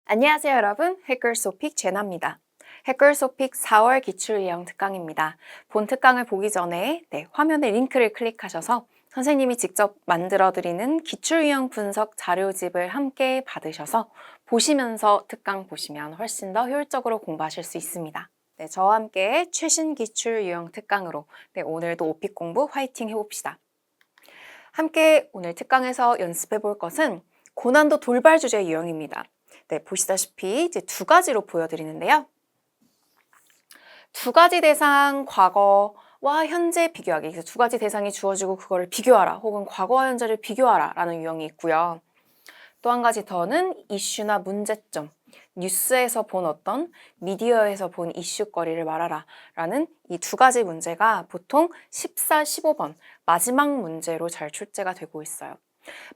안녕하세요 여러분, 해글소픽 제나입니다. 해글소픽 4월 기출유형 특강입니다. 본 특강을 보기 전에 화면에 링크를 클릭하셔서 선생님이 직접 만들어드리는 기출유형 분석 자료집을 함께 받으셔서 보시면서 특강 보시면 훨씬 더 효율적으로 공부하실 수 있습니다. 저와 함께 최신 기출유형 특강으로 오늘도 오픽 공부 화이팅 해봅시다. 함께 오늘 특강에서 연습해 볼 것은 고난도 돌발 주제 유형입니다. 보시다시피 이제 두 가지로 보여드리는데요. 두 가지 대상 과거와 현재 비교하기. 그래서 두 가지 대상이 주어지고 그거를 비교하라 혹은 과거와 현재를 비교하라 라는 유형이 있고요. 또 한 가지 더는 이슈나 문제점, 뉴스에서 본 어떤 미디어에서 본 이슈거리를 말하라 라는 이 두 가지 문제가 보통 14, 15번 마지막 문제로 잘 출제가 되고 있어요.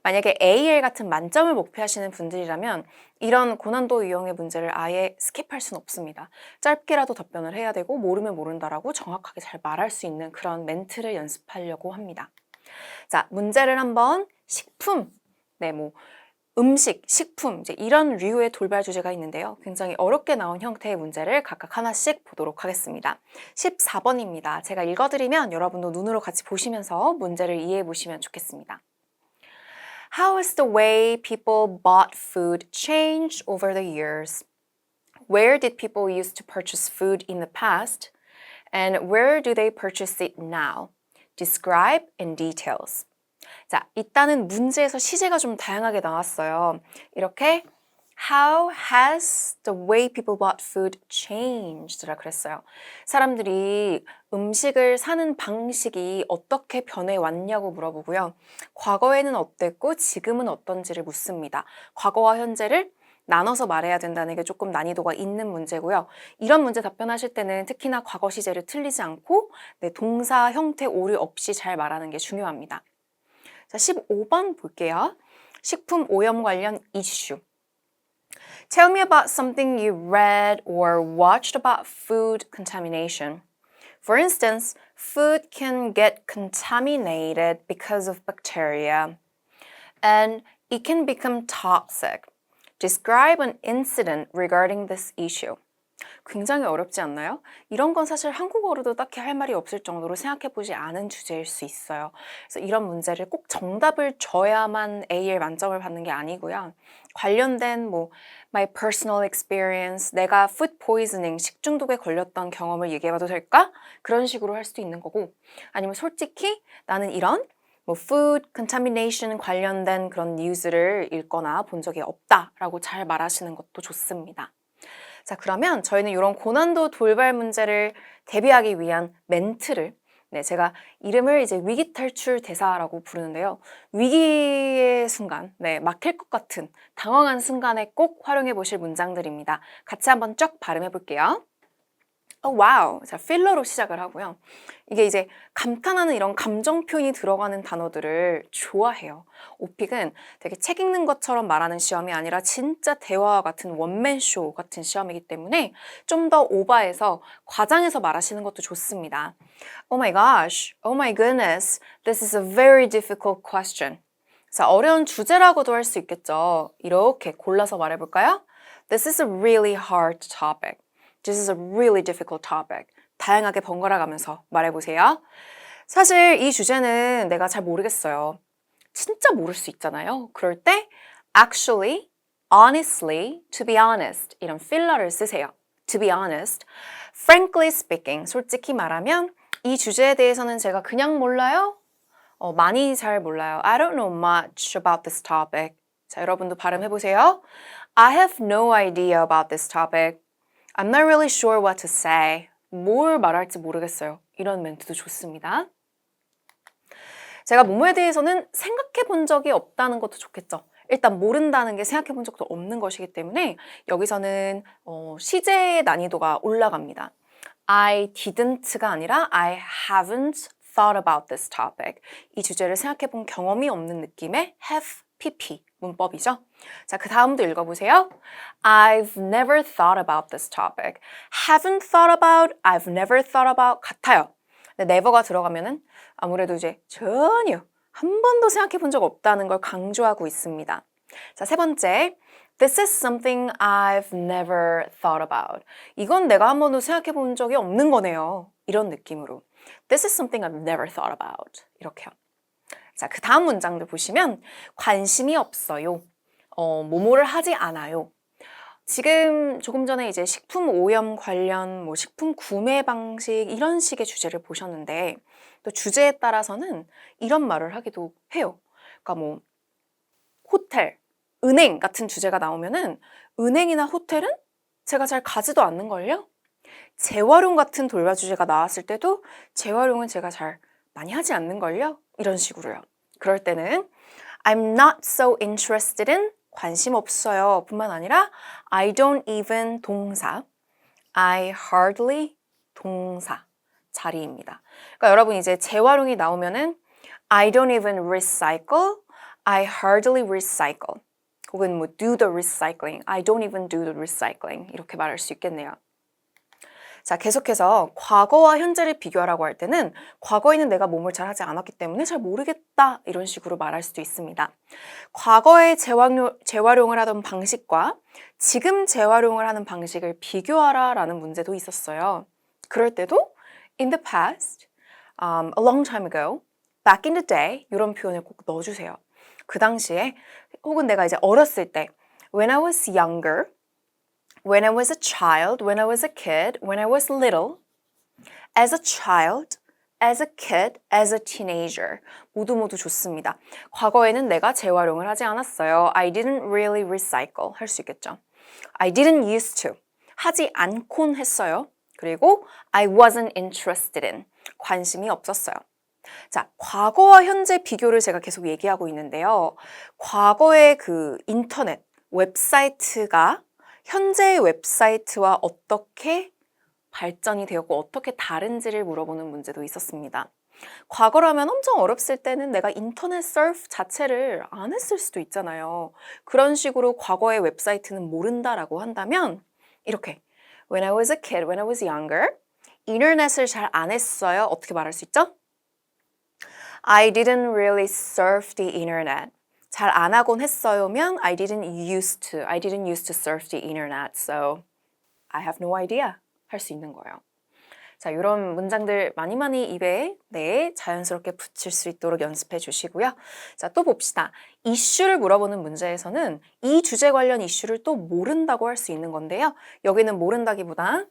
만약에 AL 같은 만점을 목표하시는 분들이라면 이런 고난도 유형의 문제를 아예 스킵할 수는 없습니다. 짧게라도 답변을 해야 되고 모르면 모른다라고 정확하게 잘 말할 수 있는 그런 멘트를 연습하려고 합니다. 자, 문제를 한번 식품, 음식, 식품 이제 이런 류의 돌발 주제가 있는데요. 굉장히 어렵게 나온 형태의 문제를 각각 하나씩 보도록 하겠습니다. 14번입니다. 제가 읽어드리면 여러분도 눈으로 같이 보시면서 문제를 이해해 보시면 좋겠습니다. How has the way people bought food changed over the years? Where did people used to purchase food in the past? And where do they purchase it now? Describe in details. 자, 일단은 문제에서 시제가 좀 다양하게 나왔어요. 이렇게 How has the way people bought food changed? 라 그랬어요. 사람들이 음식을 사는 방식이 어떻게 변해왔냐고 물어보고요. 과거에는 어땠고 지금은 어떤지를 묻습니다. 과거와 현재를 나눠서 말해야 된다는 게 조금 난이도가 있는 문제고요. 이런 문제 답변하실 때는 특히나 과거 시제를 틀리지 않고 동사 형태 오류 없이 잘 말하는 게 중요합니다. 자, 15번 볼게요. 식품 오염 관련 이슈. Tell me about something you read or watched about food contamination. For instance, food can get contaminated because of bacteria, and it can become toxic. Describe an incident regarding this issue. 굉장히 어렵지 않나요? 이런 건 사실 한국어로도 딱히 할 말이 없을 정도로 생각해보지 않은 주제일 수 있어요. 그래서 이런 문제를 꼭 정답을 줘야만 AL 만점을 받는 게 아니고요. 관련된 my personal experience, 내가 food poisoning, 식중독에 걸렸던 경험을 얘기해봐도 될까? 그런 식으로 할 수도 있는 거고, 아니면 솔직히 나는 이런 food contamination 관련된 그런 뉴스를 읽거나 본 적이 없다라고 잘 말하시는 것도 좋습니다. 자, 그러면 저희는 이런 고난도 돌발 문제를 대비하기 위한 멘트를 제가 이름을 이제 위기 탈출 대사라고 부르는데요. 위기의 순간, 막힐 것 같은 당황한 순간에 꼭 활용해 보실 문장들입니다. 같이 한번 쫙 발음해 볼게요. 와우. 자, 필러로 시작을 하고요. 이게 이제 감탄하는 이런 감정 표현이 들어가는 단어들을 좋아해요. 오픽은 되게 책 읽는 것처럼 말하는 시험이 아니라 진짜 대화와 같은 원맨쇼 같은 시험이기 때문에 좀 더 오버해서 과장해서 말하시는 것도 좋습니다. Oh my gosh, oh my goodness, this is a very difficult question. 자, 어려운 주제라고도 할 수 있겠죠. 이렇게 골라서 말해볼까요? This is a really hard topic. This is a really difficult topic. 다양하게 번갈아 가면서 말해보세요. 사실 이 주제는 내가 잘 모르겠어요. 진짜 모를 수 있잖아요. 그럴 때 actually, honestly, to be honest 이런 필러를 쓰세요. To be honest, frankly speaking, 솔직히 말하면 이 주제에 대해서는 제가 그냥 몰라요. 많이 잘 몰라요. I don't know much about this topic. 자, 여러분도 발음해보세요. I have no idea about this topic. I'm not really sure what to say. 뭘 말할지 모르겠어요. 이런 멘트도 좋습니다. 제가 뭐뭐에 대해서는 생각해 본 적이 없다는 것도 좋겠죠. 일단 모른다는 게 생각해 본 적도 없는 것이기 때문에 여기서는 시제의 난이도가 올라갑니다. I didn't가 아니라 I haven't thought about this topic. 이 주제를 생각해 본 경험이 없는 느낌의 have, pp 문법이죠. 자, 그 다음도 읽어보세요. I've never thought about this topic. Haven't thought about, I've never thought about 같아요. 근데 never가 들어가면은 아무래도 이제 전혀 한 번도 생각해 본 적 없다는 걸 강조하고 있습니다. 자, 세 번째. This is something I've never thought about. 이건 내가 한 번도 생각해 본 적이 없는 거네요. 이런 느낌으로. This is something I've never thought about. 이렇게요. 자, 그 다음 문장들 보시면 관심이 없어요. 뭐뭐를 하지 않아요. 지금 조금 전에 이제 식품 오염 관련 뭐 식품 구매 방식 이런 식의 주제를 보셨는데 또 주제에 따라서는 이런 말을 하기도 해요. 그러니까 뭐 호텔, 은행 같은 주제가 나오면은 은행이나 호텔은 제가 잘 가지도 않는걸요? 재활용 같은 돌발 주제가 나왔을 때도 재활용은 제가 잘 많이 하지 않는걸요? 이런 식으로요. 그럴 때는 I'm not so interested in 관심 없어요 뿐만 아니라 I don't even 동사, I hardly 동사 자리입니다. 그러니까 여러분 이제 재활용이 나오면은 I don't even recycle, I hardly recycle 혹은 뭐 do the recycling, I don't even do the recycling 이렇게 말할 수 있겠네요. 자, 계속해서 과거와 현재를 비교하라고 할 때는 과거에는 내가 뭐뭘 잘 하지 않았기 때문에 잘 모르겠다 이런 식으로 말할 수도 있습니다. 과거에 재활용을 하던 방식과 지금 재활용을 하는 방식을 비교하라 라는 문제도 있었어요. 그럴 때도 in the past, a long time ago, back in the day 이런 표현을 꼭 넣어주세요. 그 당시에 혹은 내가 이제 어렸을 때 when I was younger, when I was a child, when I was a kid, when I was little, as a child, as a kid, as a teenager 모두 좋습니다. 과거에는 내가 재활용을 하지 않았어요. I didn't really recycle 할 수 있겠죠. I didn't used to 하지 않곤 했어요. 그리고 I wasn't interested in 관심이 없었어요. 자, 과거와 현재 비교를 제가 계속 얘기하고 있는데요. 과거의 그 인터넷 웹사이트가 현재의 웹사이트와 어떻게 발전이 되었고 어떻게 다른지를 물어보는 문제도 있었습니다. 과거라면 엄청 어렸을 때는 내가 인터넷 서프 자체를 안 했을 수도 있잖아요. 그런 식으로 과거의 웹사이트는 모른다라고 한다면 이렇게 When I was a kid, when I was younger, 인터넷을 잘 안 했어요. 어떻게 말할 수 있죠? I didn't really surf the internet. 잘 안 하곤 했어요면 I didn't used to surf the internet, so I have no idea 할 수 있는 거예요. 자, 이런 문장들 많이 입에 자연스럽게 붙일 수 있도록 연습해 주시고요. 자, 또 봅시다. 이슈를 물어보는 문제에서는 이 주제 관련 이슈를 또 모른다고 할 수 있는 건데요. 여기는 모른다기보다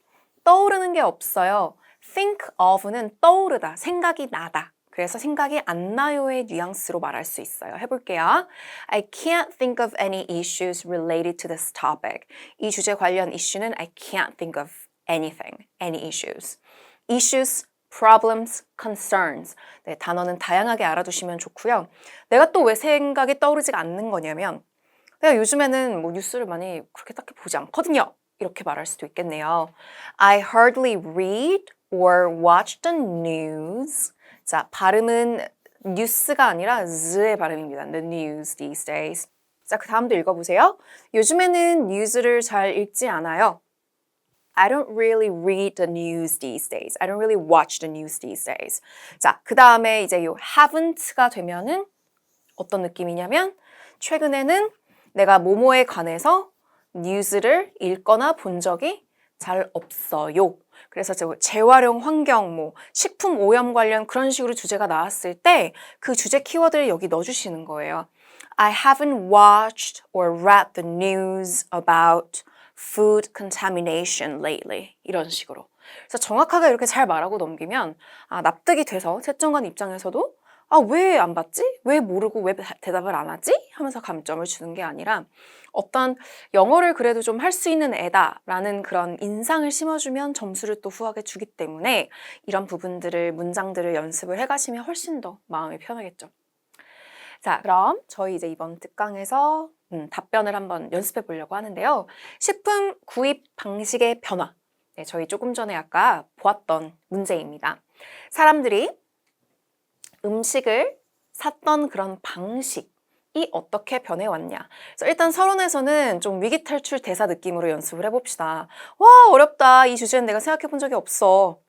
떠오르는 게 없어요. think of는 떠오르다, 생각이 나다. 그래서 생각이 안 나요의 뉘앙스로 말할 수 있어요. 해볼게요. I can't think of any issues related to this topic. 이 주제 관련 이슈는 I can't think of anything, any issues. Issues, problems, concerns. 네, 단어는 다양하게 알아두시면 좋고요. 내가 또 왜 생각이 떠오르지가 않는 거냐면 내가 요즘에는 뭐 뉴스를 많이 그렇게 딱히 보지 않거든요. 이렇게 말할 수도 있겠네요. I hardly read or watch the news. 자, 발음은 뉴스가 아니라 z의 발음입니다. The news these days. 자, 그 다음도 읽어보세요. 요즘에는 뉴스를 잘 읽지 않아요. I don't really read the news these days. I don't really watch the news these days. 자, 그 다음에 이제 요 haven't가 되면은 어떤 느낌이냐면 최근에는 내가 뭐뭐에 관해서 뉴스를 읽거나 본 적이 잘 없어요. 그래서 재활용 환경, 뭐 식품 오염 관련 그런 식으로 주제가 나왔을 때 그 주제 키워드를 여기 넣어주시는 거예요. I haven't watched or read the news about food contamination lately. 이런 식으로. 그래서 정확하게 이렇게 잘 말하고 넘기면 납득이 돼서 채점관 입장에서도 왜 안 봤지? 왜 모르고 왜 대답을 안 하지? 하면서 감점을 주는 게 아니라 어떤 영어를 그래도 좀 할 수 있는 애다라는 그런 인상을 심어주면 점수를 또 후하게 주기 때문에 이런 부분들을 문장들을 연습을 해가시면 훨씬 더 마음이 편하겠죠. 자, 그럼 저희 이제 이번 특강에서 답변을 한번 연습해 보려고 하는데요. 식품 구입 방식의 변화. 네, 저희 조금 전에 아까 보았던 문제입니다. 사람들이 음식을 샀던 그런 방식이 어떻게 변해왔냐. 그래서 일단 서론에서는 좀 위기 탈출 대사 느낌으로 연습을 해봅시다. 와, 어렵다. 이 주제는 내가 생각해 본 적이 없어.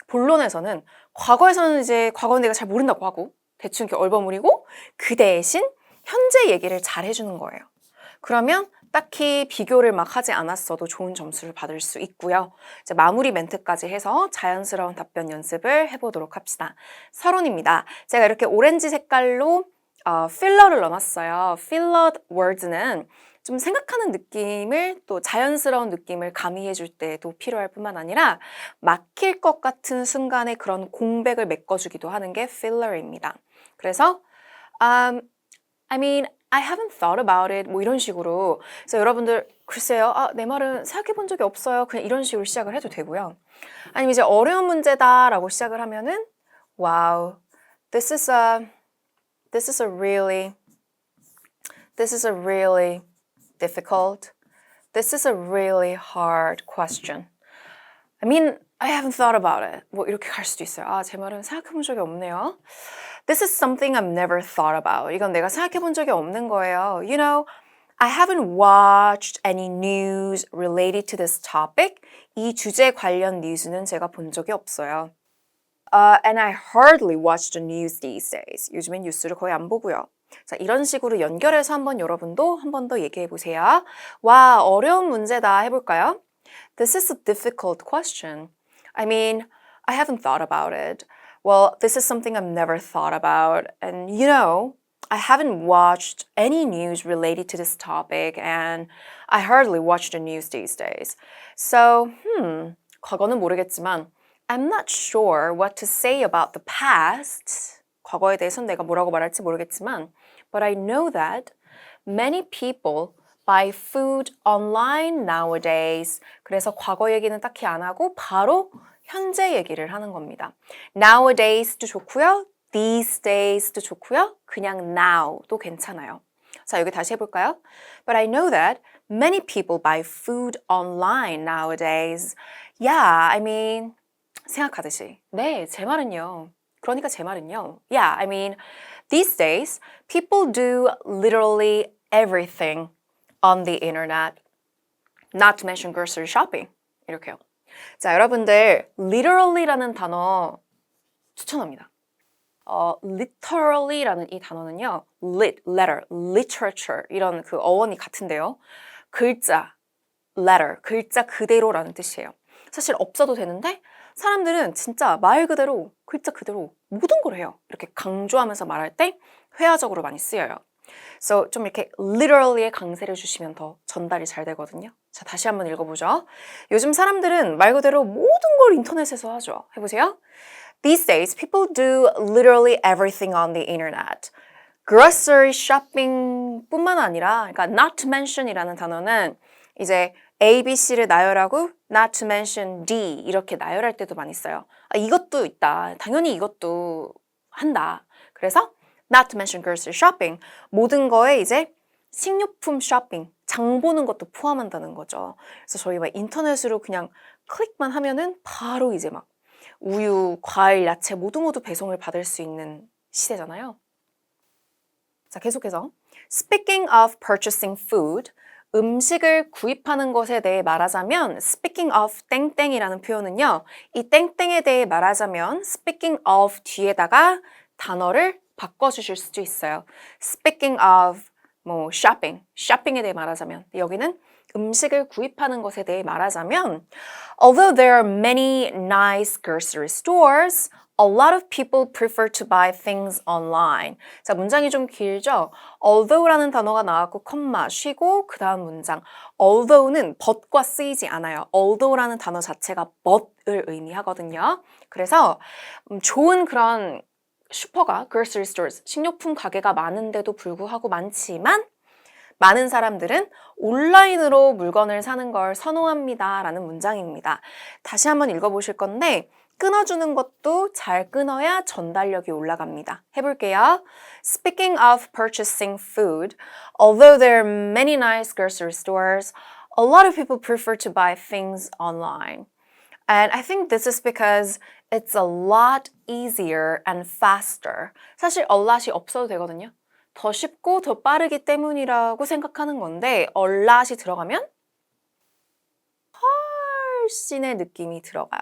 본론에서는 과거에서는 이제 과거는 내가 잘 모른다고 하고 대충 이렇게 얼버무리고 그 대신 현재 얘기를 잘 해주는 거예요. 그러면 딱히 비교를 막 하지 않았어도 좋은 점수를 받을 수 있고요. 이제 마무리 멘트까지 해서 자연스러운 답변 연습을 해보도록 합시다. 서론입니다. 제가 이렇게 오렌지 색깔로 필러를 넣어놨어요. 필러 words는 좀 생각하는 느낌을 또 자연스러운 느낌을 가미해줄 때도 필요할 뿐만 아니라 막힐 것 같은 순간에 그런 공백을 메꿔주기도 하는 게 filler입니다. 그래서 I mean, I haven't thought about it. 뭐 이런 식으로. 그래서 여러분들 글쎄요. 내 말은 생각해 본 적이 없어요. 그냥 이런 식으로 시작을 해도 되고요. 아니면 이제 어려운 문제다라고 시작을 하면은 wow, this is a really difficult. This is a really hard question. I mean, I haven't thought about it. 뭐 이렇게 갈 수도 있어요. 제 말은 생각해 본 적이 없네요. This is something I've never thought about. 이건 내가 생각해 본 적이 없는 거예요. You know, I haven't watched any news related to this topic. 이 주제 관련 뉴스는 제가 본 적이 없어요. And I hardly watch the news these days. 요즘엔 뉴스를 거의 안 보고요. 자, 이런 식으로 연결해서 한번 여러분도 한 번 더 얘기해 보세요. 와, 어려운 문제다 해볼까요? This is a difficult question. I mean, I haven't thought about it. Well, this is something I've never thought about. And you know, I haven't watched any news related to this topic and I hardly watch the news these days. So, 과거는 모르겠지만 I'm not sure what to say about the past. 과거에 대해서는 내가 뭐라고 말할지 모르겠지만 but I know that many people buy food online nowadays. 그래서 과거 얘기는 딱히 안 하고 바로 현재 얘기를 하는 겁니다. Nowadays도 좋고요. These days도 좋고요. 그냥 now도 괜찮아요. 자, 여기 다시 해볼까요? But I know that many people buy food online nowadays. Yeah, I mean, 생각하듯이. 네, 제 말은요. 그러니까 제 말은요. Yeah, I mean, these days, people do literally everything on the internet. Not to mention grocery shopping. 이렇게요. 자, 여러분들 literally라는 단어 추천합니다. literally라는 이 단어는요. lit, letter, literature 이런 그 어원이 같은데요. 글자, letter, 글자 그대로라는 뜻이에요. 사실 없어도 되는데 사람들은 진짜 말 그대로, 글자 그대로 모든 걸 해요. 이렇게 강조하면서 말할 때 회화적으로 많이 쓰여요. So 좀 이렇게 literally에 강세를 주시면 더 전달이 잘 되거든요. 자, 다시 한번 읽어보죠. 요즘 사람들은 말 그대로 모든 걸 인터넷에서 하죠. 해보세요. These days, people do literally everything on the internet. Grocery shopping 뿐만 아니라, 그러니까 not to mention이라는 단어는 이제 A, B, C를 나열하고 not to mention D 이렇게 나열할 때도 많이 써요. 이것도 있다. 당연히 이것도 한다. 그래서 not to mention grocery shopping. 모든 거에 이제 식료품 쇼핑, 장 보는 것도 포함한다는 거죠. 그래서 저희 막 인터넷으로 그냥 클릭만 하면은 바로 이제 막 우유, 과일, 야채 모두 배송을 받을 수 있는 시대잖아요. 자, 계속해서 Speaking of purchasing food, 음식을 구입하는 것에 대해 말하자면 Speaking of 땡땡이라는 표현은요. 이 땡땡에 대해 말하자면 Speaking of 뒤에다가 단어를 바꿔주실 수도 있어요. Speaking of 뭐 쇼핑에 대해 말하자면 여기는 음식을 구입하는 것에 대해 말하자면 Although there are many nice grocery stores, a lot of people prefer to buy things online. 자, 문장이 좀 길죠? Although라는 단어가 나왔고 컴마 쉬고 그 다음 문장 Although는 but과 쓰이지 않아요. Although라는 단어 자체가 but을 의미하거든요. 그래서 좋은 그런 슈퍼가 grocery stores, 식료품 가게가 많은데도 불구하고 많지만 많은 사람들은 온라인으로 물건을 사는 걸 선호합니다. 라는 문장입니다. 다시 한번 읽어보실 건데 끊어주는 것도 잘 끊어야 전달력이 올라갑니다. 해볼게요. Speaking of purchasing food, although there are many nice grocery stores, a lot of people prefer to buy things online. And I think this is because it's a lot easier and faster. 사실 a lot이 없어도 되거든요. 더 쉽고 더 빠르기 때문이라고 생각하는 건데 a lot이 들어가면 훨씬의 느낌이 들어가요.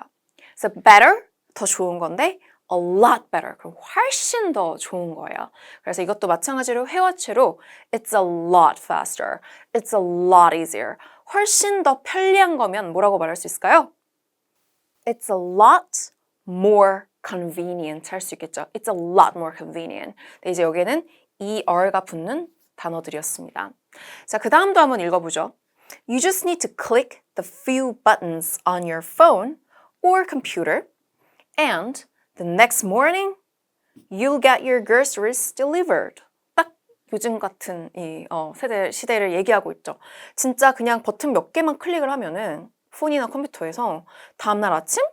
그래서 better, 더 좋은 건데 a lot better. 그럼 훨씬 더 좋은 거예요. 그래서 이것도 마찬가지로 회화체로 it's a lot faster. It's a lot easier. 훨씬 더 편리한 거면 뭐라고 말할 수 있을까요? It's a lot more convenient 할 수 있겠죠. It's a lot more convenient. 네, 이제 여기에는 er가 붙는 단어들이었습니다. 자, 그 다음도 한번 읽어보죠. You just need to click the few buttons on your phone or computer and the next morning you'll get your groceries delivered. 딱 요즘 같은 이 시대를 얘기하고 있죠. 진짜 그냥 버튼 몇 개만 클릭을 하면은 폰이나 컴퓨터에서 다음날 아침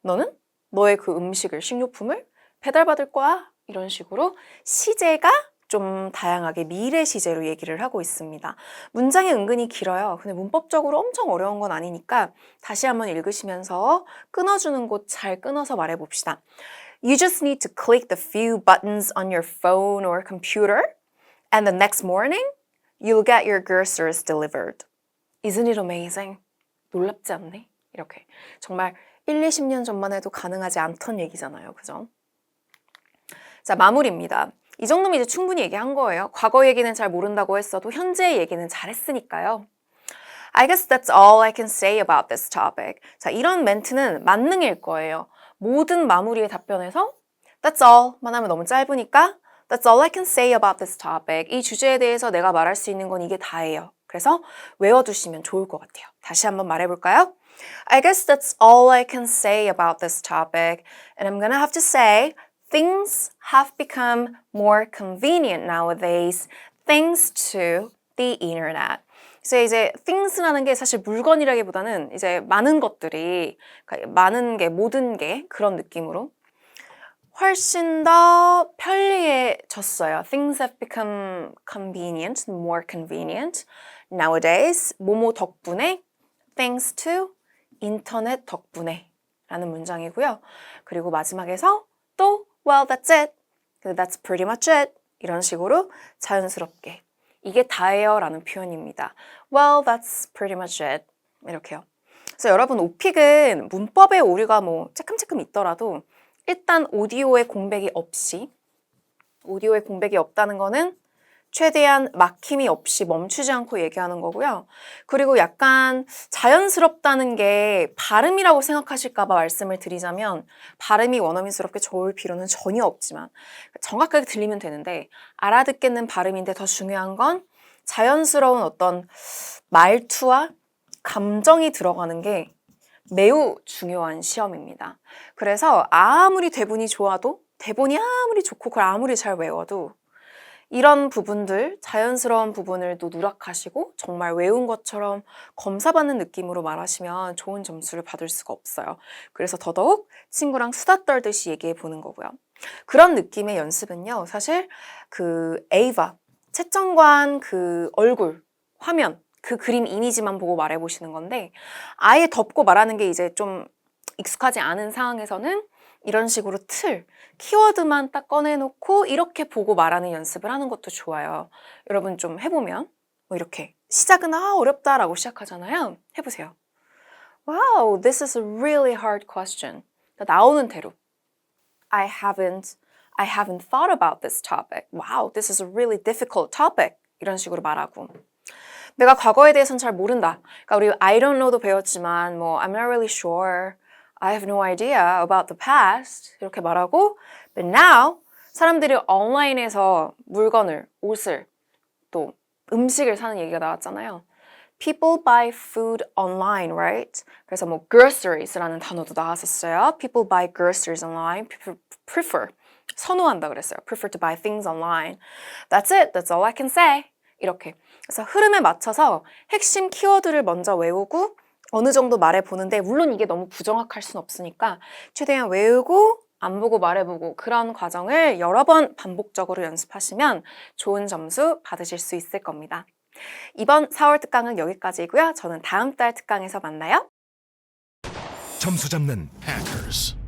너는 너의 그 음식을, 식료품을 배달받을 거야. 이런 식으로 시제가 좀 다양하게 미래 시제로 얘기를 하고 있습니다. 문장이 은근히 길어요. 근데 문법적으로 엄청 어려운 건 아니니까 다시 한번 읽으시면서 끊어주는 곳 잘 끊어서 말해봅시다. You just need to click the few buttons on your phone or computer and the next morning you'll get your groceries delivered. Isn't it amazing? 놀랍지 않니? 이렇게 정말 1, 20년 전만 해도 가능하지 않던 얘기잖아요. 그죠? 자, 마무리입니다. 이 정도면 이제 충분히 얘기한 거예요. 과거 얘기는 잘 모른다고 했어도 현재 얘기는 잘했으니까요. I guess that's all I can say about this topic. 자, 이런 멘트는 만능일 거예요. 모든 마무리에 답변해서 That's all만 하면 너무 짧으니까 That's all I can say about this topic. 이 주제에 대해서 내가 말할 수 있는 건 이게 다예요. 그래서 외워두시면 좋을 것 같아요. 다시 한번 말해볼까요? I guess that's all I can say about this topic. And I'm gonna have to say things have become more convenient nowadays thanks to the internet. 그래서 이제 things라는 게 사실 물건이라기보다는 이제 많은 것들이, 많은 게, 모든 게 그런 느낌으로 훨씬 더 편리해졌어요. Things have become convenient, more convenient nowadays. 뭐뭐 덕분에, thanks to 인터넷 덕분에 라는 문장이고요. 그리고 마지막에서 또 well, that's it. That's pretty much it. 이런 식으로 자연스럽게 이게 다예요 라는 표현입니다. Well, that's pretty much it. 이렇게요. 그래서 여러분 오픽은 문법의 오류가 뭐 쬐끔쬐끔 있더라도 일단 오디오의 공백이 없다는 거는 최대한 막힘이 없이 멈추지 않고 얘기하는 거고요. 그리고 약간 자연스럽다는 게 발음이라고 생각하실까 봐 말씀을 드리자면 발음이 원어민스럽게 좋을 필요는 전혀 없지만 정확하게 들리면 되는데 알아듣겠는 발음인데 더 중요한 건 자연스러운 어떤 말투와 감정이 들어가는 게 매우 중요한 시험입니다. 그래서 아무리 대본이 좋아도 대본이 아무리 좋고 그걸 아무리 잘 외워도 이런 부분들, 자연스러운 부분을 또 누락하시고 정말 외운 것처럼 검사받는 느낌으로 말하시면 좋은 점수를 받을 수가 없어요. 그래서 더더욱 친구랑 수다 떨듯이 얘기해 보는 거고요. 그런 느낌의 연습은요, 사실 그 에이바, 채정관 그 얼굴, 화면, 그 그림 이미지만 보고 말해 보시는 건데 아예 덮고 말하는 게 이제 좀 익숙하지 않은 상황에서는 이런 식으로 키워드만 딱 꺼내놓고 이렇게 보고 말하는 연습을 하는 것도 좋아요. 여러분 좀 해보면 뭐 이렇게 시작은 어렵다라고 시작하잖아요. 해보세요. Wow, this is a really hard question. 나오는 대로 I haven't thought about this topic. Wow, this is a really difficult topic. 이런 식으로 말하고 내가 과거에 대해서는 잘 모른다. 그러니까 우리 I don't know도 배웠지만 뭐 I'm not really sure. I have no idea about the past. 이렇게 말하고 But now 사람들이 온라인에서 물건을, 옷을, 또 음식을 사는 얘기가 나왔잖아요. People buy food online, right? 그래서 뭐 groceries라는 단어도 나왔었어요. People buy groceries online. People prefer, 선호한다 그랬어요. Prefer to buy things online. That's it. That's all I can say. 이렇게. 그래서 흐름에 맞춰서 핵심 키워드를 먼저 외우고 어느 정도 말해보는데 물론 이게 너무 부정확할 순 없으니까 최대한 외우고 안 보고 말해보고 그런 과정을 여러 번 반복적으로 연습하시면 좋은 점수 받으실 수 있을 겁니다. 이번 4월 특강은 여기까지고요. 저는 다음 달 특강에서 만나요. 점수 잡는 Hackers.